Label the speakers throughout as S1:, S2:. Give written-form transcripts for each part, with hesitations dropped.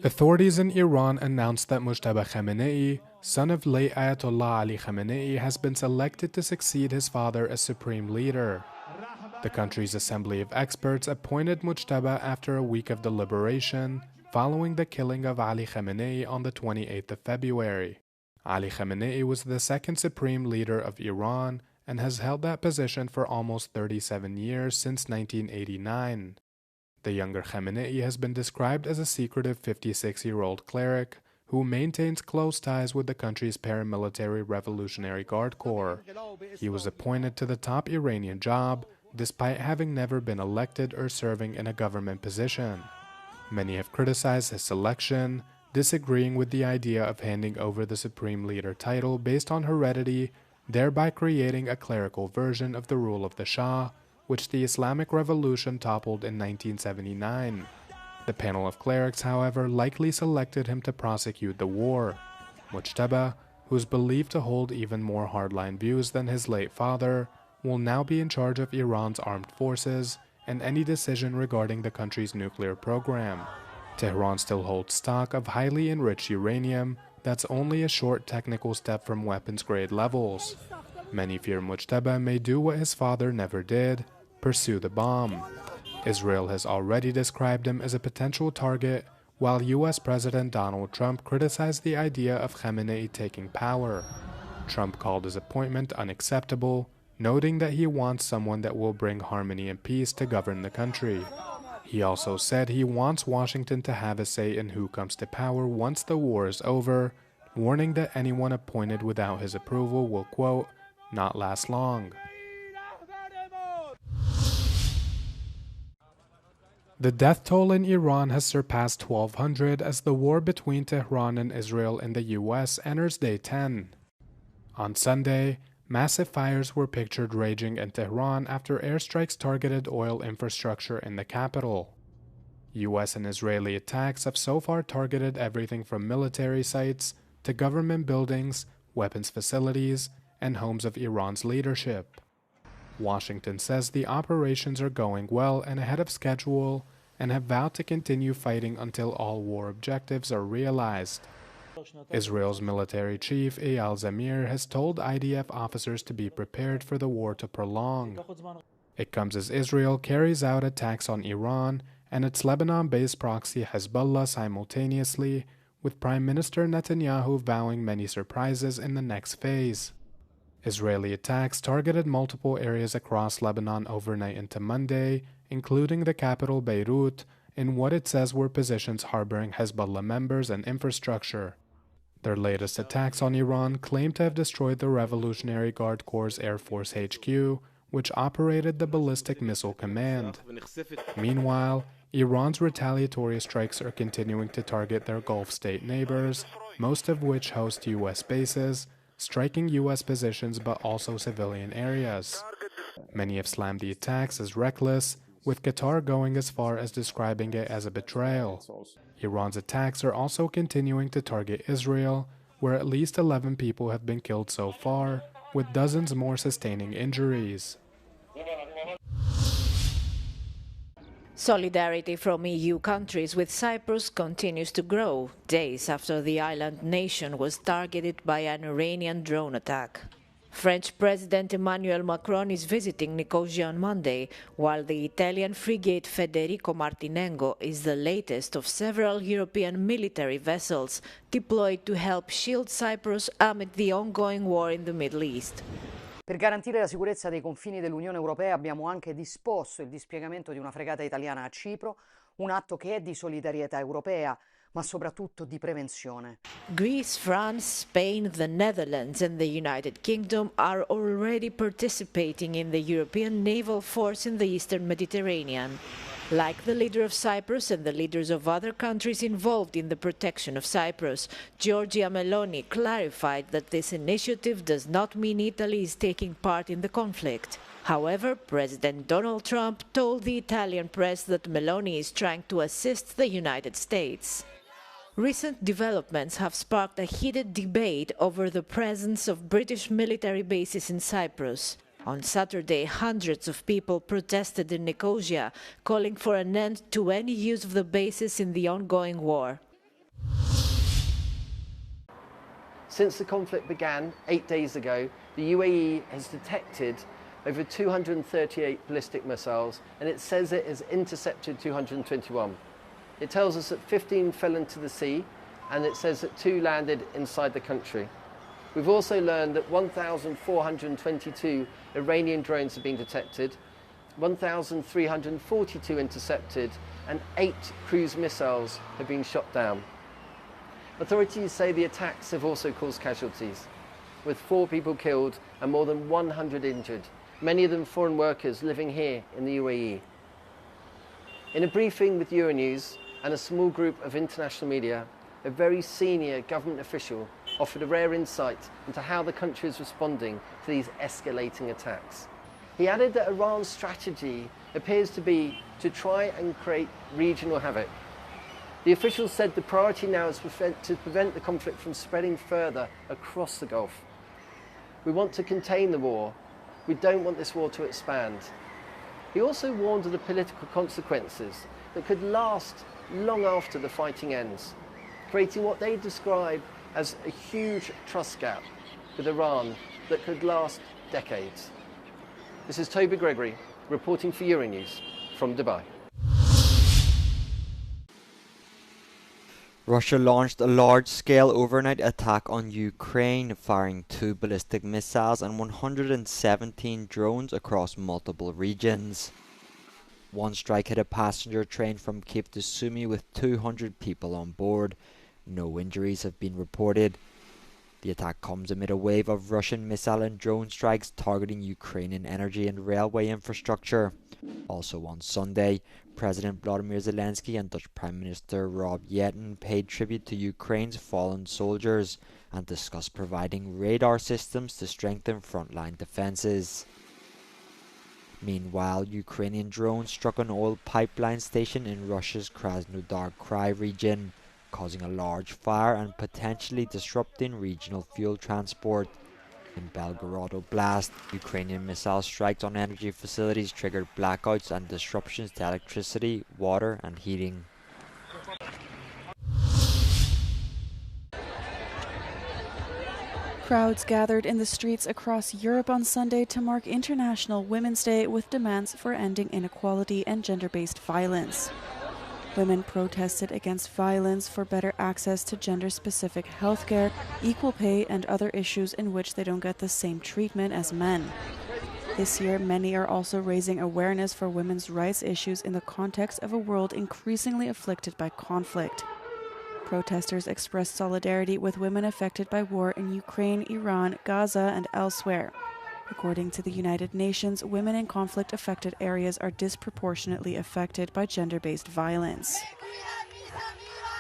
S1: Authorities in Iran announced that Mujtaba Khamenei, son of late Ayatollah Ali Khamenei, has been selected to succeed his father as supreme leader. The country's Assembly of Experts appointed Mujtaba after a week of deliberation following the killing of Ali Khamenei on the 28th of February. Ali Khamenei was the second supreme leader of Iran and has held that position for almost 37 years since 1989. The younger Khamenei has been described as a secretive 56-year-old cleric who maintains close ties with the country's paramilitary Revolutionary Guard Corps. He was appointed to the top Iranian job despite having never been elected or serving in a government position. Many have criticized his selection, disagreeing with the idea of handing over the supreme leader title based on heredity, thereby creating a clerical version of the rule of the Shah, which the Islamic Revolution toppled in 1979. The panel of clerics, however, likely selected him to prosecute the war. Mujtaba, who is believed to hold even more hardline views than his late father, will now be in charge of Iran's armed forces and any decision regarding the country's nuclear program. Tehran still holds stock of highly enriched uranium that's only a short technical step from weapons-grade levels. Many fear Mujtaba may do what his father never did, pursue the bomb. Israel has already described him as a potential target, while U.S. President Donald Trump criticized the idea of Khamenei taking power. Trump called his appointment unacceptable, noting that he wants someone that will bring harmony and peace to govern the country. He also said he wants Washington to have a say in who comes to power once the war is over, warning that anyone appointed without his approval will, quote, not last long. The death toll in Iran has surpassed 1,200 as the war between Tehran and Israel in the U.S. enters day 10. On Sunday, massive fires were pictured raging in Tehran after airstrikes targeted oil infrastructure in the capital. U.S. and Israeli attacks have so far targeted everything from military sites to government buildings, weapons facilities, and homes of Iran's leadership. Washington says the operations are going well and ahead of schedule and have vowed to continue fighting until all war objectives are realized. Israel's military chief Eyal Zamir has told IDF officers to be prepared for the war to prolong. It comes as Israel carries out attacks on Iran and its Lebanon-based proxy Hezbollah simultaneously, with Prime Minister Netanyahu vowing many surprises in the next phase. Israeli attacks targeted multiple areas across Lebanon overnight into Monday, including the capital Beirut, in what it says were positions harboring Hezbollah members and infrastructure. Their latest attacks on Iran claim to have destroyed the Revolutionary Guard Corps' Air Force HQ, which operated the Ballistic Missile Command. Meanwhile, Iran's retaliatory strikes are continuing to target their Gulf state neighbors, most of which host U.S. bases, striking U.S. positions but also civilian areas. Many have slammed the attacks as reckless, with Qatar going as far as describing it as a betrayal. Iran's attacks are also continuing to target Israel, where at least 11 people have been killed so far, with dozens more sustaining injuries.
S2: Solidarity from EU countries with Cyprus continues to grow, days after the island nation was targeted by an Iranian drone attack. French President Emmanuel Macron is visiting Nicosia on Monday, while the Italian frigate Federico Martinengo is the latest of several European military vessels deployed to help shield Cyprus amid the ongoing war in the Middle East.
S3: Per garantire la sicurezza dei confini dell'Unione Europea abbiamo anche disposto il dispiegamento di una fregata italiana a Cipro, un atto che è di solidarietà europea, ma soprattutto di prevenzione.
S2: Greece, France, Spain, the Netherlands and the United Kingdom are already participating in the European naval force in the Eastern Mediterranean. Like the leader of Cyprus and the leaders of other countries involved in the protection of Cyprus, Giorgia Meloni clarified that this initiative does not mean Italy is taking part in the conflict. However, President Donald Trump told the Italian press that Meloni is trying to assist the United States. Recent developments have sparked a heated debate over the presence of British military bases in Cyprus. On Saturday, hundreds of people protested in Nicosia, calling for an end to any use of the bases in the ongoing war.
S4: Since the conflict began 8 days ago, the UAE has detected over 238 ballistic missiles, and it says it has intercepted 221. It tells us that 15 fell into the sea, and it says that 2 landed inside the country. We've also learned that 1,422 Iranian drones have been detected, 1,342 intercepted, and 8 cruise missiles have been shot down. Authorities say the attacks have also caused casualties, with 4 people killed and more than 100 injured, many of them foreign workers living here in the UAE. In a briefing with Euronews and a small group of international media, a very senior government official offered a rare insight into how the country is responding to these escalating attacks. He added that Iran's strategy appears to be to try and create regional havoc. The official said the priority now is to prevent the conflict from spreading further across the Gulf. We want to contain the war. We don't want this war to expand. He also warned of the political consequences that could last long after the fighting ends, creating what they describe as a huge trust gap with Iran that could last decades. This is Toby Gregory reporting for Euronews from Dubai.
S5: Russia launched a large-scale overnight attack on Ukraine, firing 2 ballistic missiles and 117 drones across multiple regions. One strike hit a passenger train from Kyiv to Sumy with 200 people on board. No injuries have been reported. The attack comes amid a wave of Russian missile and drone strikes targeting Ukrainian energy and railway infrastructure. Also on Sunday, President Volodymyr Zelensky and Dutch Prime Minister Rob Jetten paid tribute to Ukraine's fallen soldiers and discussed providing radar systems to strengthen frontline defences. Meanwhile, Ukrainian drones struck an oil pipeline station in Russia's Krasnodar Krai region, causing a large fire and potentially disrupting regional fuel transport. In Belgorod Oblast, Ukrainian missile strikes on energy facilities triggered blackouts and disruptions to electricity, water and heating.
S6: Crowds gathered in the streets across Europe on Sunday to mark International Women's Day with demands for ending inequality and gender-based violence. Women protested against violence, for better access to gender-specific healthcare, equal pay, and other issues in which they don't get the same treatment as men. This year, many are also raising awareness for women's rights issues in the context of a world increasingly afflicted by conflict. Protesters expressed solidarity with women affected by war in Ukraine, Iran, Gaza, and elsewhere. According to the United Nations, women in conflict-affected areas are disproportionately affected by gender-based violence.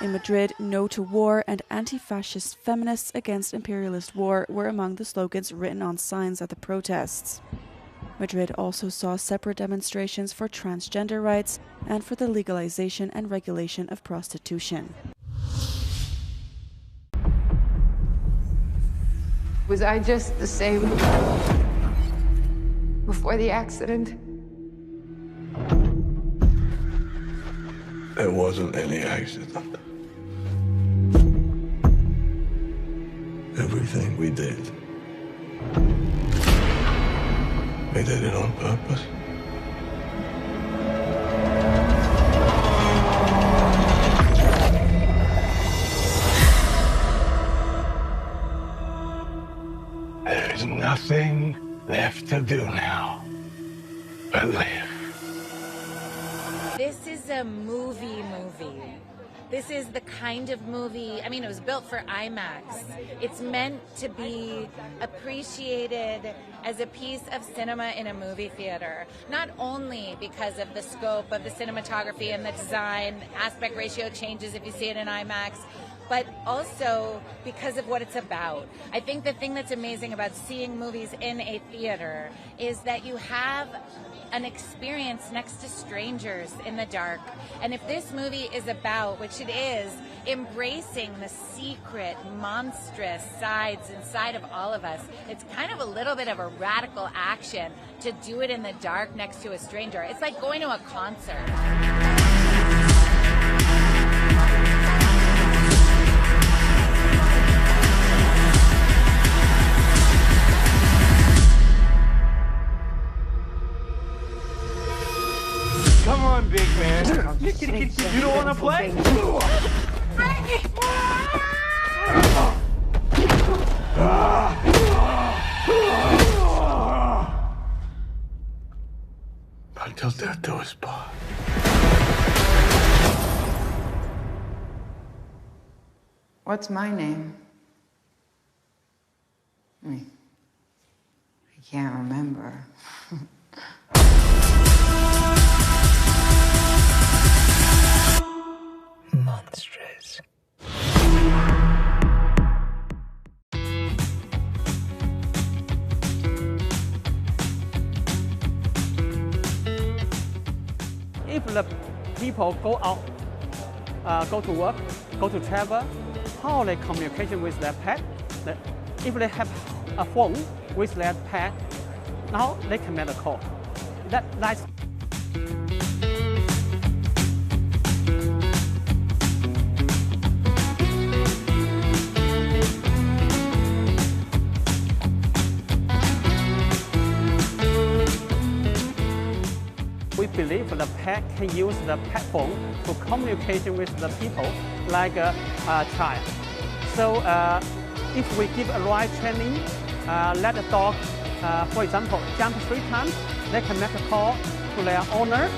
S6: In Madrid, "No to War" and "Anti-Fascist Feminists Against Imperialist War" were among the slogans written on signs at the protests. Madrid also saw separate demonstrations for transgender rights and for the legalization and regulation of prostitution.
S7: Was I just the same before the accident?
S8: There wasn't any accident. Everything we did, we did it on purpose. There's nothing left to do now but live.
S9: This is a movie. This is the kind of movie, I mean, it was built for IMAX. It's meant to be appreciated as a piece of cinema in a movie theater, not only because of the scope of the cinematography and the design, aspect ratio changes if you see it in IMAX, but also because of what it's about. I think the thing that's amazing about seeing movies in a theater is that you have an experience next to strangers in the dark. And if this movie is about, which it is, embracing the secret, monstrous sides inside of all of us, it's kind of a little bit of a radical action to do it in the dark next to a stranger. It's like going to a concert.
S10: Come on, big man. You don't want to play?
S8: Until death do us part.
S7: What's my name? I can't remember.
S8: Monstrous.
S11: If the people go out, go to work, go to travel, how they communication with their pet? If they have a phone with their pet, now they can make a call. That's we believe the pet can use the pet phone to communicate with the people like a child. So if we give a right training, let the dog, for example, jump 3 times, they can make a call to their owner